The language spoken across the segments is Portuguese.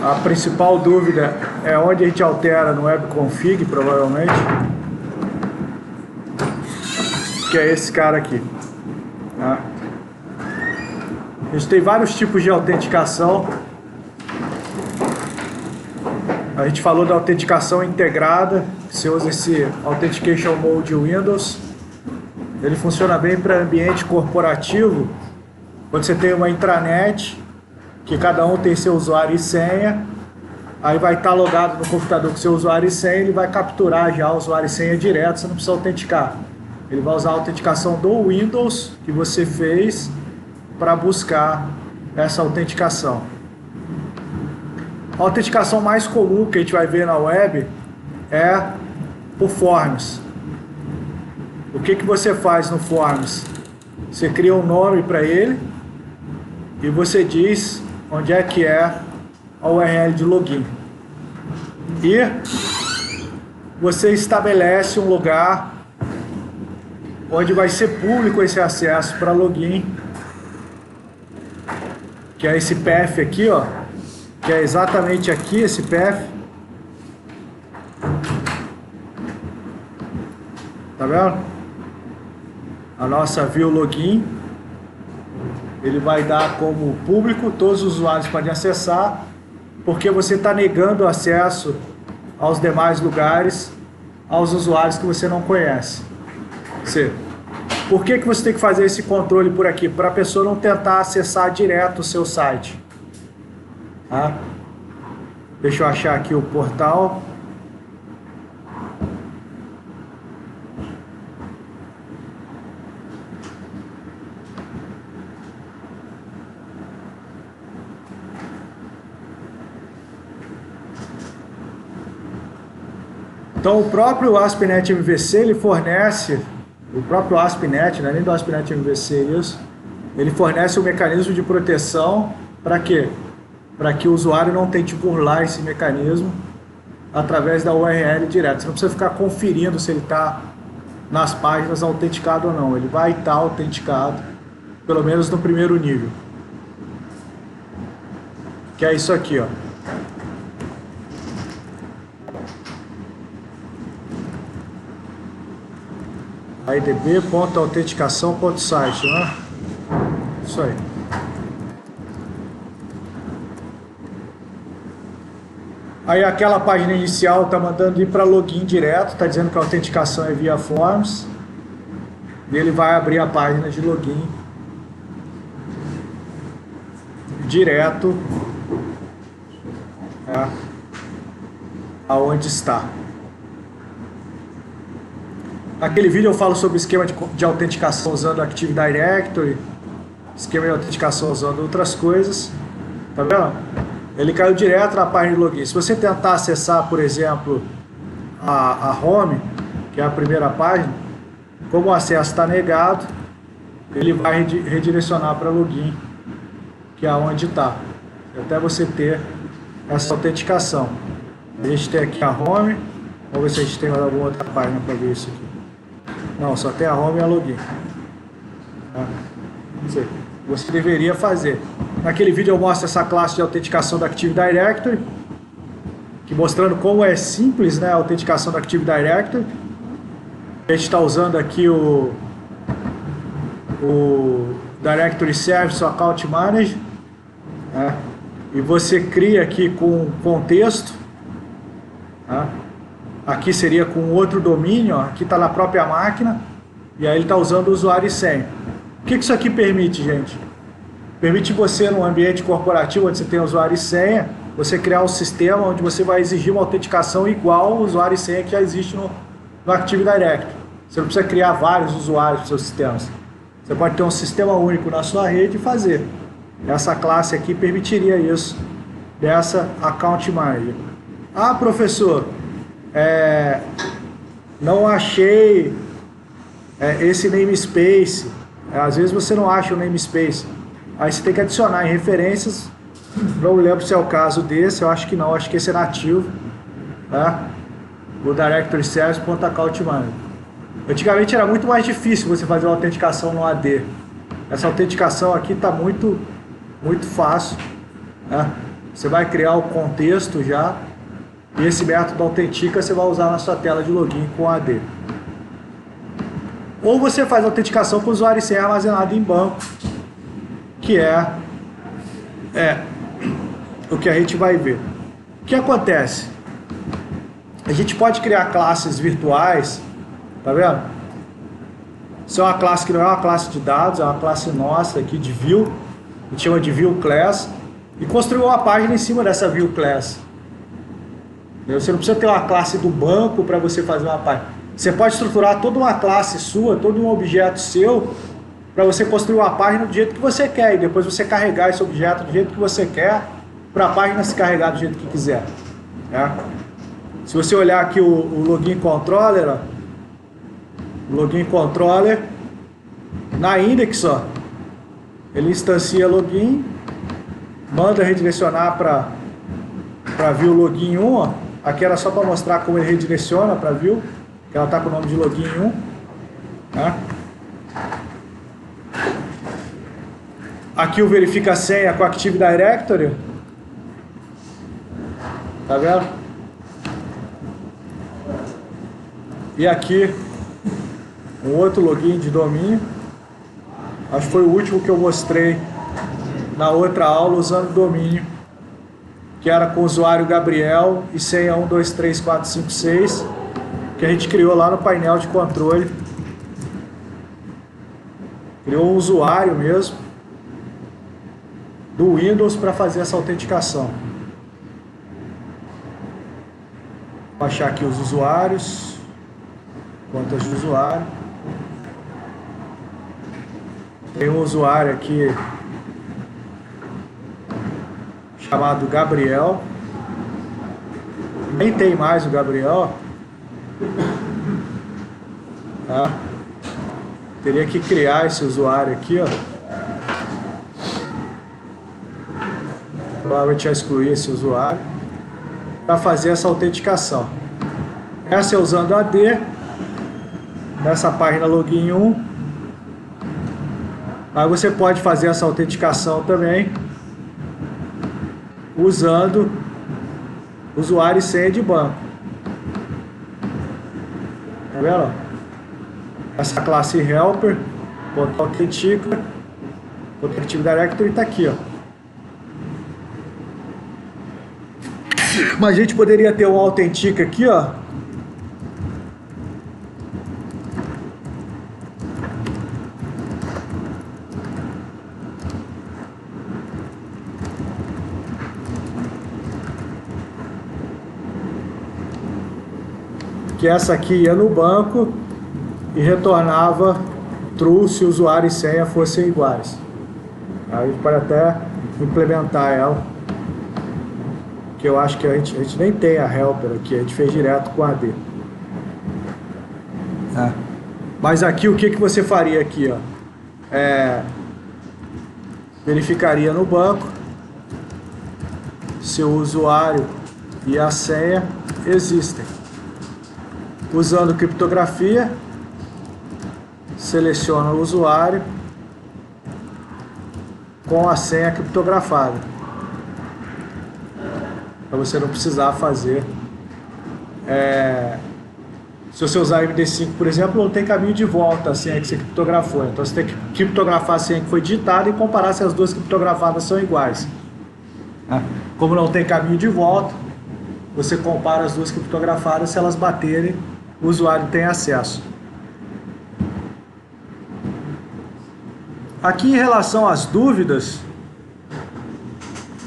A principal dúvida é onde a gente altera no webconfig, provavelmente, que é esse cara aqui, tá? A gente tem vários tipos de autenticação. A gente falou da autenticação integrada, você usa esse Authentication Mode Windows. Ele funciona bem para ambiente corporativo, quando você tem uma intranet, que cada um tem seu usuário e senha, aí vai estar logado no computador com seu usuário e senha, ele vai capturar já o usuário e senha direto, você não precisa autenticar. Ele vai usar a autenticação do Windows que você fez para buscar essa autenticação. A autenticação mais comum que a gente vai ver na web é por forms. O que você faz no forms? Você cria um nome para ele e você diz onde é que é a URL de login. E você estabelece um lugar onde vai ser público esse acesso para login, que é esse path aqui, ó, que é exatamente aqui esse path. Tá vendo? A nossa view login, ele vai dar como público, todos os usuários podem acessar, porque você está negando acesso aos demais lugares, aos usuários que você não conhece. Por que você tem que fazer esse controle por aqui? Para a pessoa não tentar acessar direto o seu site. Tá? Deixa eu achar aqui o portal. Então o próprio ASP.NET MVC, ele fornece, o próprio ASP.NET, não é nem do ASP.NET MVC isso, ele fornece um mecanismo de proteção para quê? Para que o usuário não tente burlar esse mecanismo através da URL direto. Você não precisa ficar conferindo se ele está nas páginas autenticado ou não, ele vai estar autenticado, pelo menos no primeiro nível. Que é isso aqui, ó. idb.autenticação.site, né? Isso aí. Aí aquela página inicial está mandando ir para login direto, está dizendo que a autenticação é via forms. E ele vai abrir a página de login direto aonde está. Naquele vídeo eu falo sobre o esquema de autenticação usando Active Directory, esquema de autenticação usando outras coisas, tá vendo? Ele caiu direto na página de login. Se você tentar acessar, por exemplo, a home, que é a primeira página, como o acesso está negado, ele vai redirecionar para login, que é onde está, até você ter essa autenticação. A gente tem aqui a home, vamos ver se a gente tem alguma outra página para ver isso aqui. Não, só tem a home e a login. Você deveria fazer. Naquele vídeo eu mostro essa classe de autenticação da Active Directory, que mostrando como é simples, né, a autenticação da Active Directory. A gente está usando aqui o Directory Service, o Account Manager, né, e você cria aqui com contexto, né. Aqui seria com outro domínio, ó. Aqui está na própria máquina, e aí ele está usando o usuário e senha. O que isso aqui permite, gente? Permite você, num ambiente corporativo, onde você tem usuário e senha, você criar um sistema onde você vai exigir uma autenticação igual ao usuário e senha que já existe no Active Directory. Você não precisa criar vários usuários para os seus sistemas. Você pode ter um sistema único na sua rede e fazer. Essa classe aqui permitiria isso, dessa Account Manager. Ah, professor, não achei esse namespace. Às vezes você não acha o namespace, aí você tem que adicionar em referências. Não me lembro se é o caso desse, eu acho que não, acho que esse é nativo, tá? O Directory Service.account Manager. Antigamente era muito mais difícil você fazer uma autenticação no AD. Essa autenticação aqui está muito fácil, né? Você vai criar o contexto já, e esse método autentica você vai usar na sua tela de login com AD. Ou você faz autenticação com usuário e senha armazenado em banco, que é o que a gente vai ver. O que acontece? A gente pode criar classes virtuais, tá vendo? Isso é uma classe que não é uma classe de dados, é uma classe nossa aqui de view, a gente chama de view class, e construir uma página em cima dessa view class. Você não precisa ter uma classe do banco para você fazer uma página. Você pode estruturar toda uma classe sua, todo um objeto seu, para você construir uma página do jeito que você quer, e depois você carregar esse objeto do jeito que você quer, para a página se carregar do jeito que quiser. Né? Se você olhar aqui o login controller, ó, o login controller, na index, ó, ele instancia login, manda redirecionar para view login 1, ó. Aqui era só para mostrar como ele redireciona para view, que ela está com o nome de login 1. Tá? Aqui o verifica a senha com Active Directory. Tá vendo? E aqui um outro login de domínio. Acho que foi o último que eu mostrei na outra aula usando domínio, que era com o usuário Gabriel e senha 123456, que a gente criou lá no painel de controle. Criou um usuário mesmo do Windows para fazer essa autenticação. Vou achar aqui os usuários, contas de usuário. Tem um usuário aqui chamado Gabriel. Nem tem mais o Gabriel. Tá? Teria que criar esse usuário aqui, ó. Provavelmente já excluir esse usuário para fazer essa autenticação. Essa é usando AD nessa página login 1. Aí você pode fazer essa autenticação também usando usuário e senha de banco. Tá vendo? Essa classe helper, autentica, o Active Directory está aqui, ó. Mas a gente poderia ter um autentica aqui, ó. Que essa aqui ia no banco e retornava true se o usuário e senha fossem iguais. Aí a gente pode até implementar ela, que eu acho que a gente nem tem a helper aqui, a gente fez direto com a AD. Mas aqui o que você faria aqui, ó? Verificaria no banco se o usuário e a senha existem. Usando criptografia, seleciona o usuário com a senha criptografada, para você não precisar fazer. Se você usar MD5, por exemplo, não tem caminho de volta a senha que você criptografou. Então você tem que criptografar a senha que foi digitada e comparar se as duas criptografadas são iguais. Como não tem caminho de volta, você compara as duas criptografadas, se elas baterem, o usuário tem acesso. Aqui em relação às dúvidas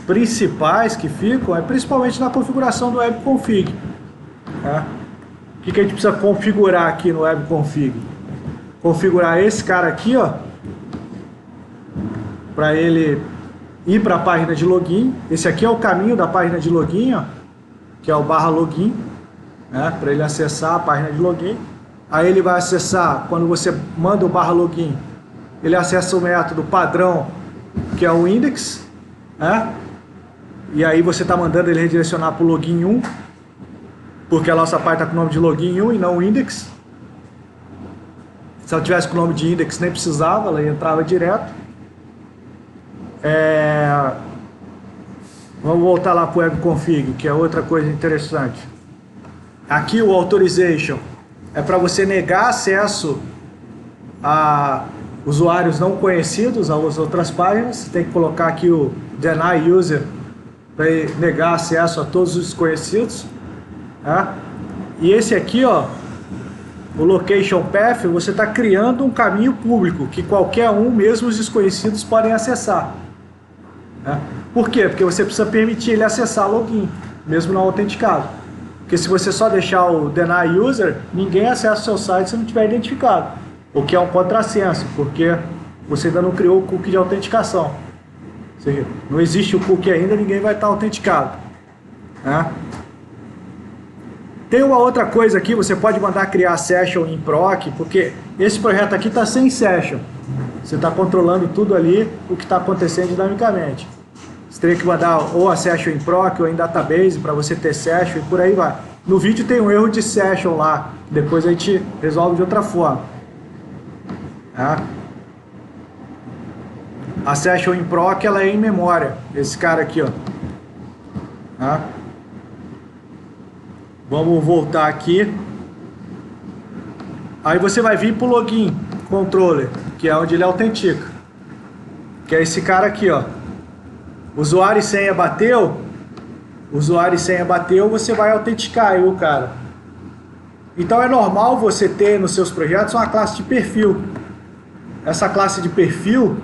principais que ficam, é principalmente na configuração do webconfig. O que a gente precisa configurar aqui no webconfig? Configurar esse cara aqui, ó, para ele ir para a página de login. Esse aqui é o caminho da página de login, ó, que é o /login, né, para ele acessar a página de login. Aí ele vai acessar, quando você manda o /login, ele acessa o método padrão, que é o index, né? E aí você está mandando ele redirecionar para o login 1, porque a nossa parte está com o nome de login 1 e não index. Se ela tivesse com o nome de index, nem precisava, ela entrava direto. Vamos voltar lá para o webconfig, que é outra coisa interessante. Aqui o authorization é para você negar acesso a usuários não conhecidos às outras páginas. Você tem que colocar aqui o deny user para negar acesso a todos os desconhecidos. Tá? E esse aqui, ó, o location path, você está criando um caminho público que qualquer um, mesmo os desconhecidos, podem acessar. Tá? Por quê? Porque você precisa permitir ele acessar login, mesmo não autenticado. Porque se você só deixar o deny user, ninguém acessa o seu site se não tiver identificado. O que é um contrassenso, porque você ainda não criou o cookie de autenticação. Ou seja, não existe o cookie ainda, ninguém vai estar autenticado. Né? Tem uma outra coisa aqui, você pode mandar criar session em proc, porque esse projeto aqui está sem session. Você está controlando tudo ali, o que está acontecendo dinamicamente. Você teria que mandar ou a session em proc ou em database para você ter session e por aí vai. No vídeo tem um erro de session lá, depois a gente resolve de outra forma. Tá? A session em proc ela é em memória, esse cara aqui, ó. Tá? Vamos voltar aqui. Aí você vai vir para o login controller, que é onde ele autentica. Que é esse cara aqui, ó. Usuário e senha bateu. Usuário e senha bateu, você vai autenticar aí o cara. Então é normal você ter nos seus projetos uma classe de perfil. Essa classe de perfil,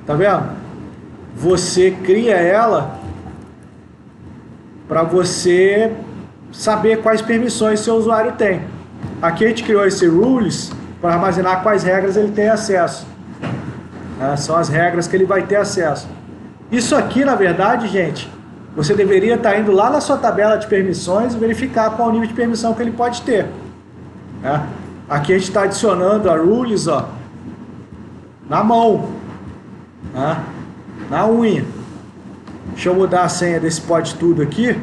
tá vendo? Você cria ela para você saber quais permissões seu usuário tem. Aqui a gente criou esse rules para armazenar quais regras ele tem acesso. São as regras que ele vai ter acesso. Isso aqui, na verdade, gente, você deveria estar indo lá na sua tabela de permissões e verificar qual o nível de permissão que ele pode ter. Aqui a gente está adicionando a rules, ó, na mão, na unha. Deixa eu mudar a senha desse pode tudo aqui.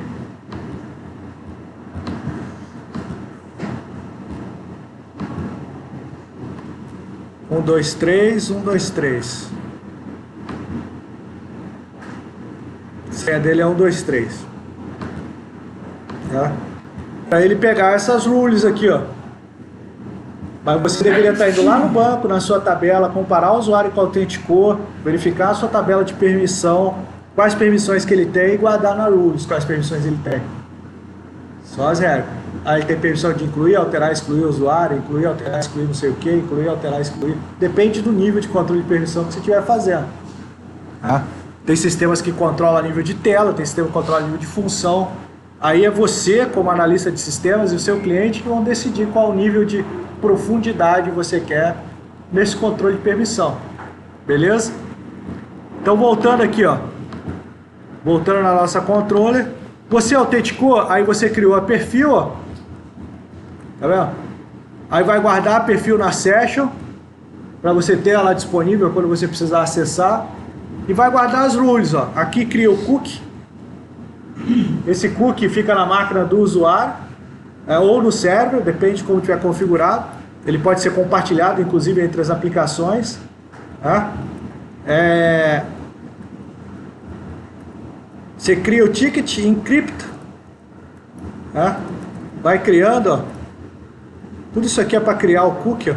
Um, dois, três, 1, 2, 3. A senha dele é 1, 2, 3. Tá? Para ele pegar essas rules aqui, ó. Mas você deveria estar indo lá no banco, na sua tabela, comparar o usuário que autenticou, verificar a sua tabela de permissão, quais permissões que ele tem e guardar na rules quais permissões ele tem. Só as regras. Aí tem permissão de incluir, alterar, excluir o usuário, incluir, alterar, excluir não sei o que, incluir, alterar, excluir. Depende do nível de controle de permissão que você estiver fazendo. Tem sistemas que controlam a nível de tela, tem sistema que controla a nível de função. Aí é você, como analista de sistemas, e o seu cliente que vão decidir qual nível de profundidade você quer nesse controle de permissão. Beleza? Então voltando aqui, ó. Voltando na nossa controller. Você autenticou, aí você criou a perfil, ó. Tá vendo? Aí vai guardar perfil na session, para você ter ela disponível quando você precisar acessar. E vai guardar as rules, ó. Aqui cria o cookie. Esse cookie fica na máquina do usuário, ou no server, depende de como tiver configurado. Ele pode ser compartilhado, inclusive, entre as aplicações. Você cria o ticket, encripta. Vai criando, ó. Tudo isso aqui é para criar o cookie, ó.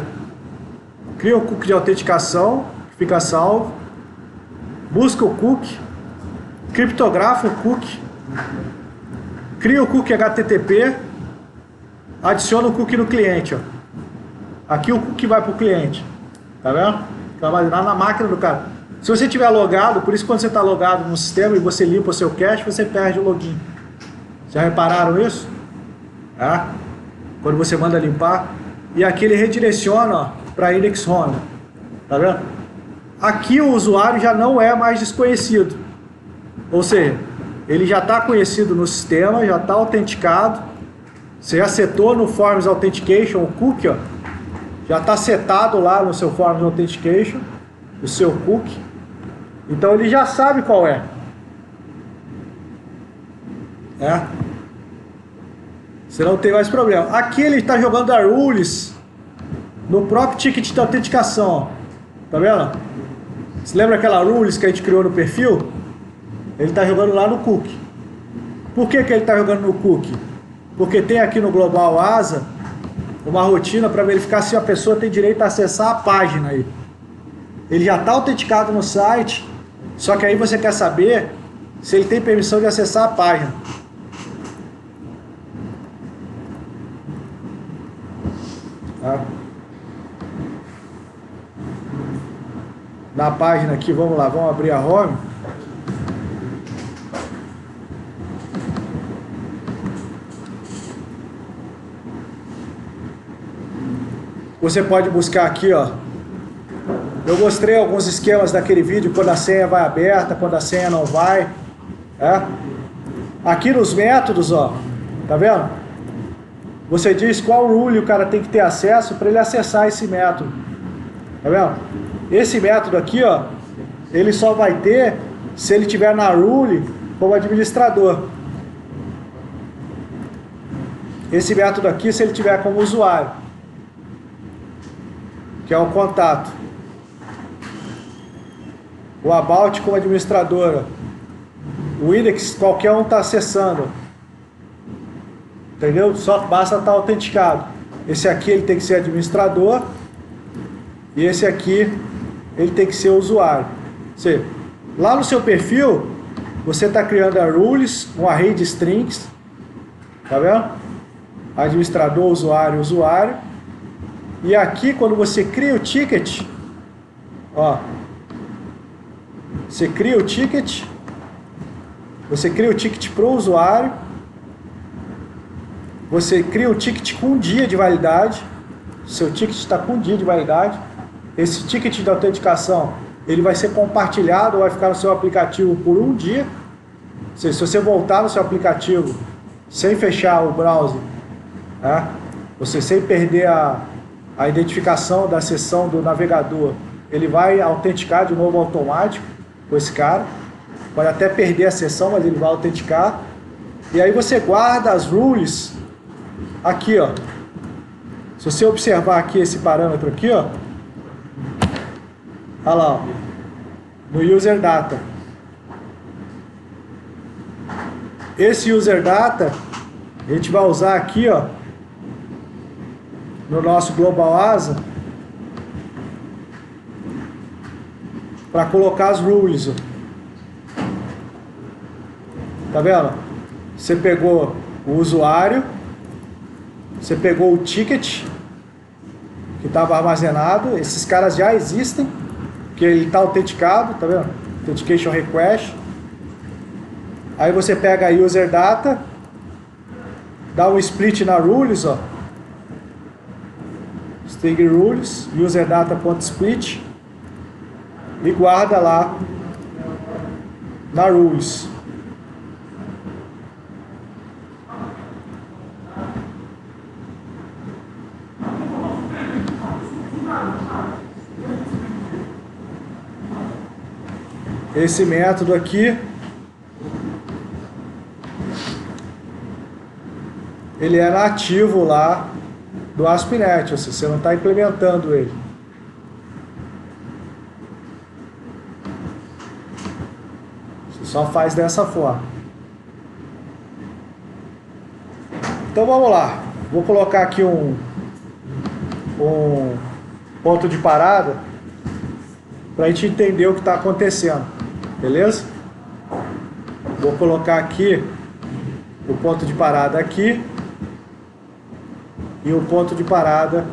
Cria o cookie de autenticação, que fica salvo. Busca o cookie. Criptografa o cookie. Cria o cookie HTTP. Adiciona o cookie no cliente, ó. Aqui o cookie vai para o cliente. Tá vendo? Vai armazenar na máquina do cara. Se você tiver logado, por isso quando você está logado no sistema e você limpa o seu cache, você perde o login. Já repararam isso? Quando você manda limpar. E aqui ele redireciona para index home. Tá vendo? Aqui o usuário já não é mais desconhecido. Ou seja, ele já está conhecido no sistema, já está autenticado. Você já setou no Forms Authentication o cookie, ó. Já está setado lá no seu Forms Authentication o seu cookie. Então ele já sabe qual é. Você não tem mais problema. Aqui ele está jogando a rules no próprio ticket de autenticação. Tá vendo? Você lembra aquela rules que a gente criou no perfil? Ele está jogando lá no cookie. Por que ele está jogando no cookie? Porque tem aqui no Global Asa uma rotina para verificar se a pessoa tem direito a acessar a página aí. Ele já está autenticado no site, só que aí você quer saber se ele tem permissão de acessar a página. Tá? Na página aqui, vamos lá, vamos abrir a home. Você pode buscar aqui, ó. Eu mostrei alguns esquemas daquele vídeo, quando a senha vai aberta, quando a senha não vai. Aqui nos métodos, ó, tá vendo? Você diz qual rule o cara tem que ter acesso para ele acessar esse método. Tá vendo? Esse método aqui, ó, ele só vai ter se ele tiver na rule como administrador. Esse método aqui, se ele tiver como usuário, que é o contato. O about como administradora. O index qualquer um está acessando. Entendeu? Só basta estar autenticado. Esse aqui ele tem que ser administrador. E esse aqui ele tem que ser usuário. Você, lá no seu perfil, você está criando a rules, um array de strings. Tá vendo? Administrador, usuário, usuário. E aqui quando você cria o ticket, ó, você cria o ticket para o usuário, você cria o ticket com um dia de validade, seu ticket está com um dia de validade, esse ticket de autenticação, ele vai ser compartilhado ou vai ficar no seu aplicativo por um dia, se você voltar no seu aplicativo sem fechar o browser, né, você sem perder a identificação da seção do navegador, ele vai autenticar de novo automático com esse cara. Pode até perder a sessão, mas ele vai autenticar. E aí você guarda as rules aqui, ó. Se você observar aqui esse parâmetro aqui, ó. Olha lá, ó, no user data. Esse user data a gente vai usar aqui, ó, no nosso Global Asa, para colocar as rules. Tá vendo? Você pegou o usuário, você pegou o ticket que estava armazenado, esses caras já existem, que ele está autenticado, tá vendo? Authentication request. Aí você pega a user data, dá um split na rules, ó. String rules, user data.split, e guarda lá na rules. Esse método aqui, ele é nativo lá do ASP.NET, ou seja, você não está implementando ele. Você só faz dessa forma. Então vamos lá. Vou colocar aqui um ponto de parada para a gente entender o que está acontecendo. Beleza? Vou colocar aqui o ponto de parada aqui e o ponto de parada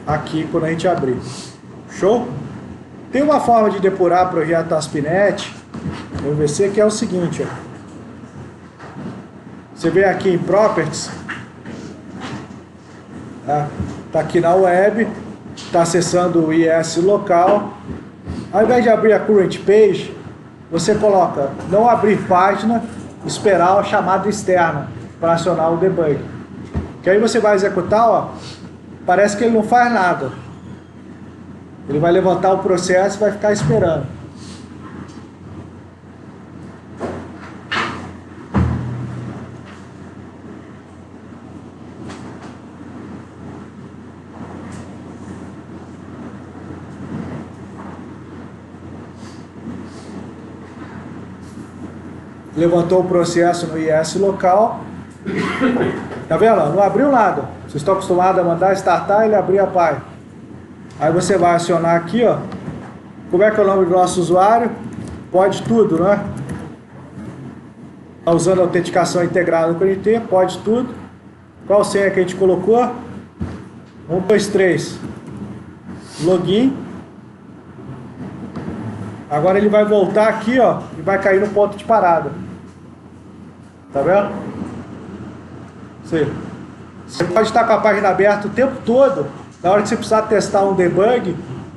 aqui quando a gente abrir. Show? Tem uma forma de depurar projeto ASP.NET MVC que é o seguinte, ó. Você vem aqui em Properties, tá aqui na web, está acessando o IS local. Ao invés de abrir a current page, você coloca não abrir página, esperar a chamada externa para acionar o debug. Que aí você vai executar, ó, parece que ele não faz nada. Ele vai levantar o processo e vai ficar esperando. levantou o processo no IS local. Tá vendo? Não abriu nada. Vocês estão acostumados a mandar startar e ele abrir a página. Aí você vai acionar aqui, ó. Como é que é o nome do nosso usuário? Pode tudo, né? Tá usando a autenticação integrada do PNT, pode tudo. Qual senha que a gente colocou? 1, 2, 3. Login. Agora ele vai voltar aqui, ó, e vai cair no ponto de parada. Tá vendo? Você pode estar com a página aberta o tempo todo. Na hora que você precisar testar um debug,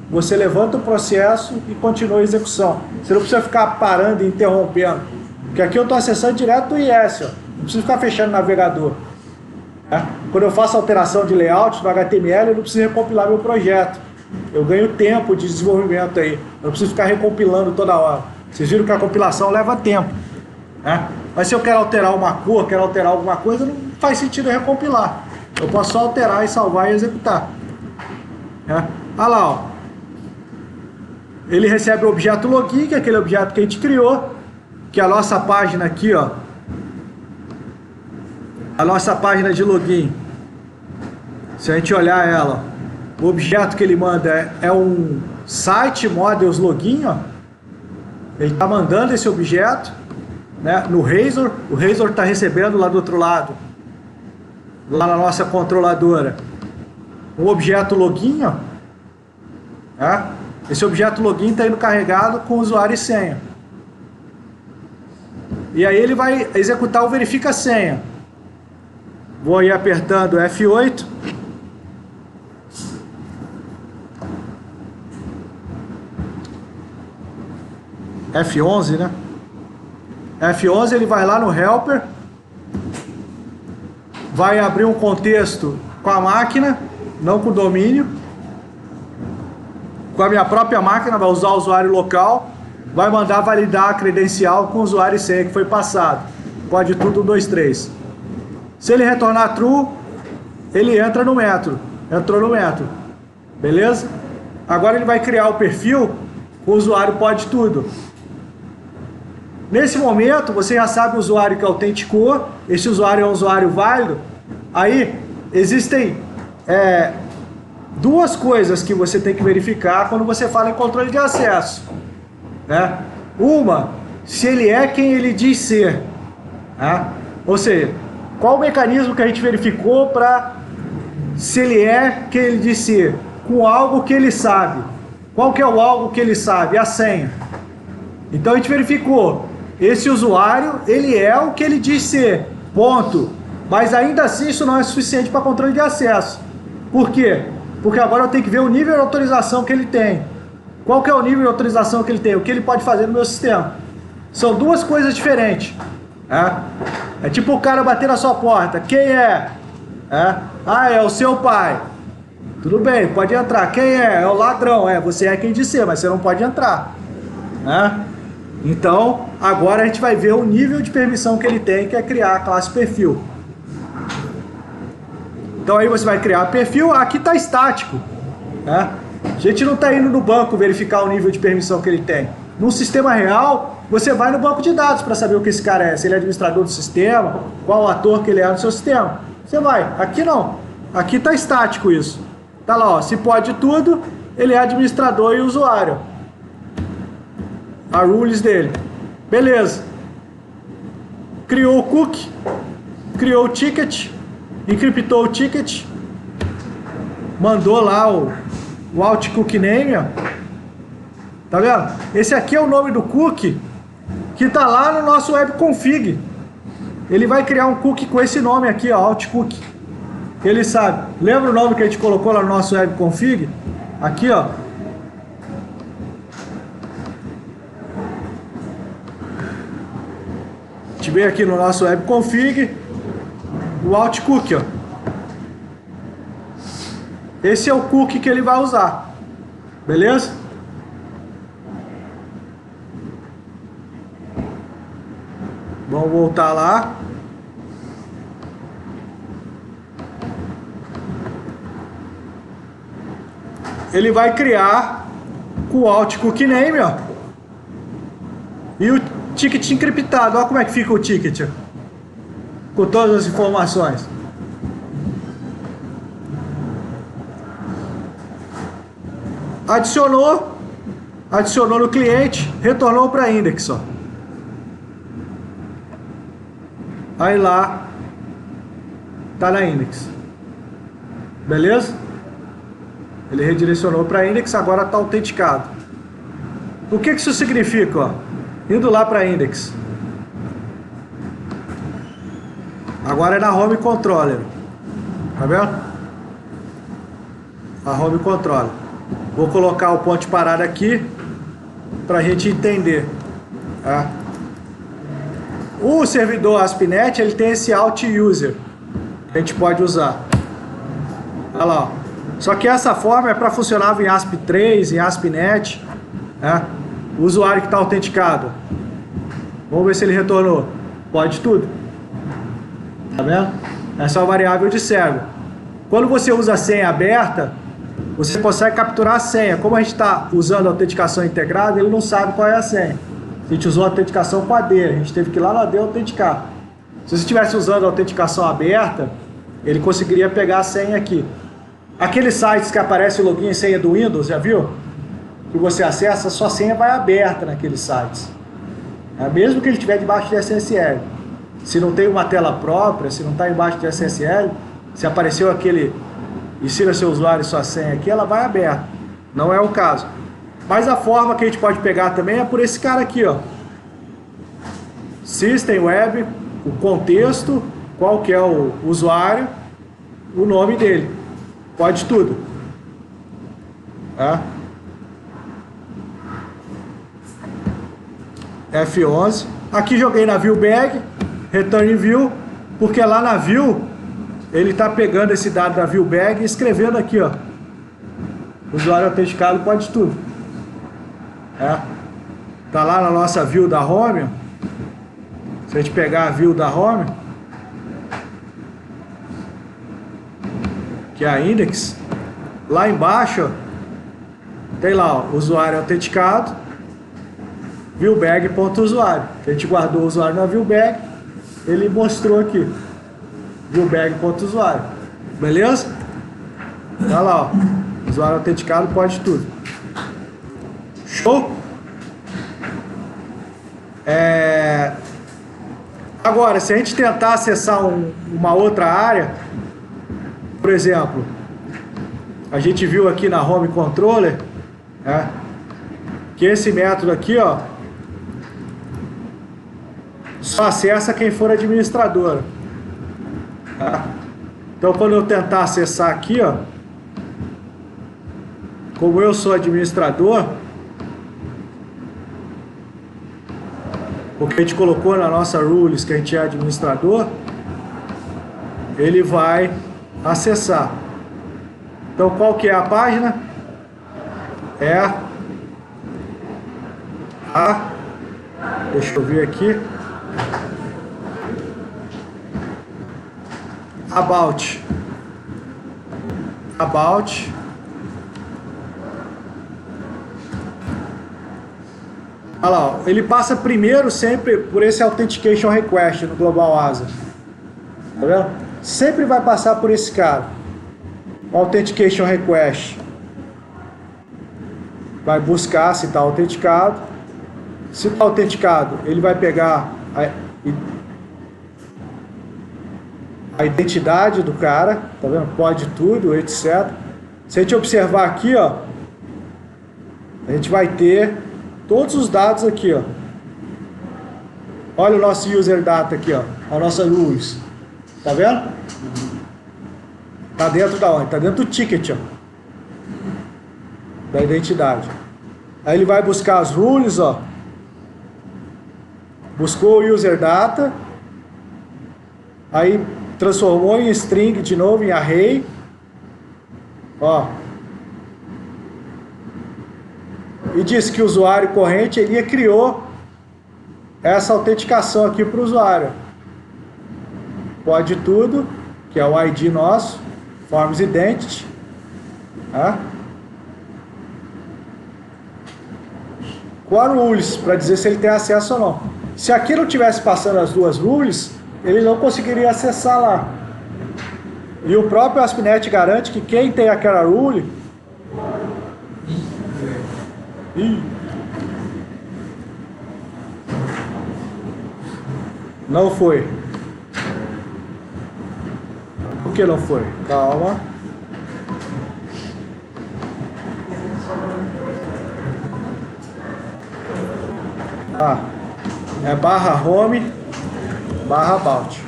você levanta o processo e continua a execução. Você não precisa ficar parando e interrompendo. Porque aqui eu estou acessando direto do IS, ó. Não preciso ficar fechando o navegador. Quando eu faço alteração de layout no HTML, eu não preciso recompilar meu projeto. Eu ganho tempo de desenvolvimento aí. Eu não preciso ficar recompilando toda hora. Vocês viram que a compilação leva tempo. Mas se eu quero alterar uma cor, quero alterar alguma coisa, não faz sentido eu recompilar. Eu posso só alterar e salvar e executar. Olha lá, ó. Ele recebe o objeto login, que é aquele objeto que a gente criou, que é a nossa página aqui, ó. A nossa página de login. Se a gente olhar ela, o objeto que ele manda é um site models login, ó. Ele está mandando esse objeto, né, no Razor. O Razor está recebendo lá do outro lado, lá na nossa controladora, o objeto login, ó. Esse objeto login está indo carregado com usuário e senha. E aí ele vai executar o verifica senha. Vou ir apertando F8. F11, né? F11, ele vai lá no helper, vai abrir um contexto com a máquina, não com o domínio, com a minha própria máquina, vai usar o usuário local, vai mandar validar a credencial com o usuário e senha que foi passado. Pode tudo 1, 2, 3. Se ele retornar true, ele entra no método. Entrou no método. Beleza? Agora ele vai criar o perfil com o usuário pode tudo. Nesse momento, você já sabe o usuário que autenticou. Esse usuário é um usuário válido. Aí, existem duas coisas que você tem que verificar quando você fala em controle de acesso. Uma, se ele é quem ele diz ser. Ou seja, qual o mecanismo que a gente verificou para se ele é quem ele diz ser? Com algo que ele sabe. Qual que é o algo que ele sabe? A senha. Então a gente verificou. Esse usuário, ele é o que ele diz ser. Ponto. Mas ainda assim isso não é suficiente para controle de acesso. Por quê? Porque agora eu tenho que ver o nível de autorização que ele tem. Qual que é o nível de autorização que ele tem? O que ele pode fazer no meu sistema? São duas coisas diferentes. É tipo o cara bater na sua porta. Quem é? É o seu pai. Tudo bem, pode entrar. Quem é? É o ladrão. Você é quem diz ser, mas você não pode entrar. Então, agora a gente vai ver o nível de permissão que ele tem, que é criar a classe perfil. Então aí você vai criar perfil. Aqui está estático. A gente não está indo no banco verificar o nível de permissão que ele tem. Num sistema real, você vai no banco de dados para saber o que esse cara é. Se ele é administrador do sistema, qual ator que ele é no seu sistema. Você vai. Aqui não. Aqui está estático isso. Tá lá, ó. Se pode tudo, ele é administrador e usuário. A rules dele. Beleza. Criou o cookie. Criou o ticket. Encriptou o ticket. Mandou lá o alt cookie name, ó. Tá vendo? Esse aqui é o nome do cookie que tá lá no nosso webconfig. Ele vai criar um cookie com esse nome aqui, ó, alt cookie. Ele sabe. Lembra o nome que a gente colocou lá no nosso webconfig? Aqui, ó. A gente veio aqui no nosso webconfig, o alt cookie, ó. Esse é o cookie que ele vai usar. Beleza? Vamos voltar lá. Ele vai criar com o alt cookie name, ó. E o Ticket encriptado, olha como é que fica o ticket. Com todas as informações. Adicionou no cliente, retornou para index, ó. Aí lá tá na index. Beleza? Ele redirecionou para index, agora está autenticado. O que isso significa, ó? Indo lá para index. Agora é na home controller. Tá vendo? A home controller. Vou colocar o ponto de parada aqui para a gente entender. Tá? O servidor ASP.NET, ele tem esse Alt User que a gente pode usar. Olha lá, ó. Só que essa forma é para funcionar em ASP.3, em ASP.NET, né? O usuário que está autenticado. Vamos ver se ele retornou. Pode tudo. Tá vendo? Essa é uma variável de server. Quando você usa a senha aberta, você consegue capturar a senha. Como a gente está usando a autenticação integrada, ele não sabe qual é a senha. A gente usou a autenticação com AD, a gente teve que ir lá no AD autenticar. Se você estivesse usando a autenticação aberta, ele conseguiria pegar a senha aqui. Aqueles sites que aparece o login e senha do Windows, já viu? Que você acessa, a sua senha vai aberta naqueles sites. Mesmo que ele estiver debaixo de SSL. Se não tem uma tela própria, se não está embaixo de SSL, se apareceu aquele ensina seu usuário sua senha aqui, ela vai aberta. Não é o caso. Mas a forma que a gente pode pegar também é por esse cara aqui, ó. System Web, o contexto, qual que é o usuário, o nome dele. Pode tudo. Tá? F11. Aqui joguei na view bag, return view, porque lá na view ele está pegando esse dado da view bag e escrevendo aqui, ó. Usuário autenticado pode tudo. Tá lá na nossa view da home. Se a gente pegar a view da home, que é a index, lá embaixo, ó, tem lá, ó, usuário autenticado, viewbag.usuário. A gente guardou o usuário na viewbag, ele mostrou aqui, viewbag.usuário. Beleza? Olha lá, ó, usuário autenticado pode tudo. Show? Agora, se a gente tentar acessar uma outra área, por exemplo, a gente viu aqui na home controller, que esse método aqui, ó, só acessa quem for administrador. Então, quando eu tentar acessar aqui, ó, como eu sou administrador, porque a gente colocou na nossa rules que a gente é administrador, ele vai acessar. Então, qual que é a página? Deixa eu ver aqui. About. Olha lá, ó, ele passa primeiro sempre por esse Authentication Request no Global ASA. Tá vendo? Sempre vai passar por esse cara. Authentication Request. Vai buscar se está autenticado. Se está autenticado, ele vai pegar a identidade do cara, tá vendo? Pode tudo, etc. Se a gente observar aqui, ó, a gente vai ter todos os dados aqui, ó. Olha o nosso user data aqui, ó, a nossa rules. Tá vendo? Tá dentro da onde? Tá dentro do ticket, ó, da identidade. Aí ele vai buscar as rules, ó. Buscou o user data. Aí transformou em string de novo, em array. Ó. E disse que o usuário corrente, ele criou essa autenticação aqui para o usuário. Pode tudo, que é o ID nosso, Forms Identity. Tá? Com a rules, para dizer se ele tem acesso ou não. Se aqui não tivesse passando as duas rules, ele não conseguiria acessar lá. E o próprio ASP.NET garante que quem tem aquela rule... Não foi. Por que não foi? Calma. É barra home, barra about.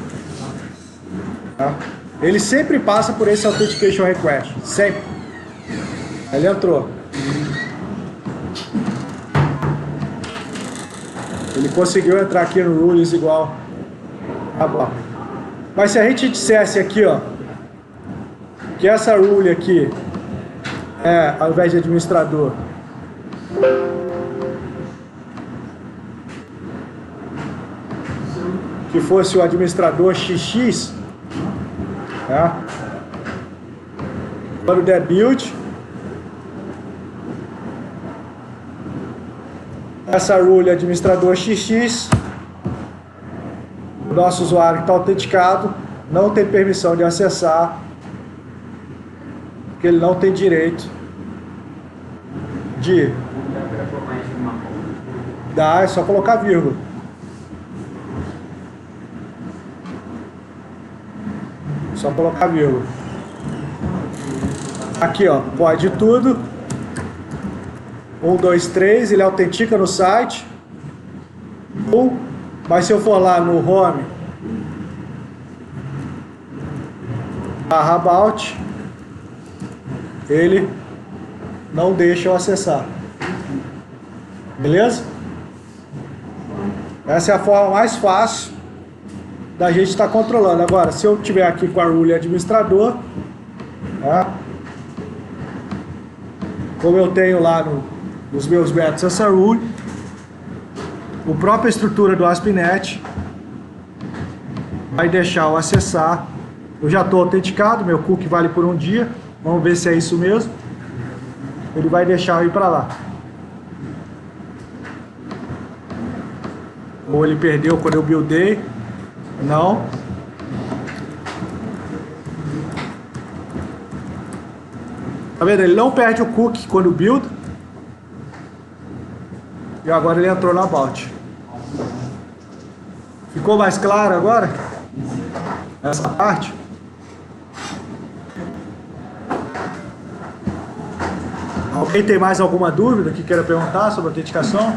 Tá? Ele sempre passa por esse authentication request. Sempre. Ele entrou. Ele conseguiu entrar aqui no rules igual. Tá bom. Mas se a gente dissesse aqui, ó, que essa rule aqui é, ao invés de administrador, que fosse o administrador XX, tá? Quando der build, essa rule administrador XX, o nosso usuário que está autenticado não tem permissão de acessar, porque ele não tem direito de... Dá, é só colocar vírgula. Só colocar vírgula. Aqui, ó, pode tudo. 1, 2, 3, ele autentica no site. Mas se eu for lá no home barra about, ele não deixa eu acessar. Beleza? Essa é a forma mais fácil da gente estar controlando. Agora, se eu tiver aqui com a rule administrador, tá? Como eu tenho lá nos meus métodos essa rule, a própria estrutura do ASP.NET vai deixar eu acessar. Eu já estou autenticado, meu cookie vale por um dia. Vamos ver se é isso mesmo. Ele vai deixar eu ir para lá. Ou ele perdeu quando eu buildei. Não. Tá vendo? Ele não perde o cookie quando build. E agora ele entrou na about. Ficou mais claro agora? Essa parte? Alguém tem mais alguma dúvida que queira perguntar sobre a autenticação?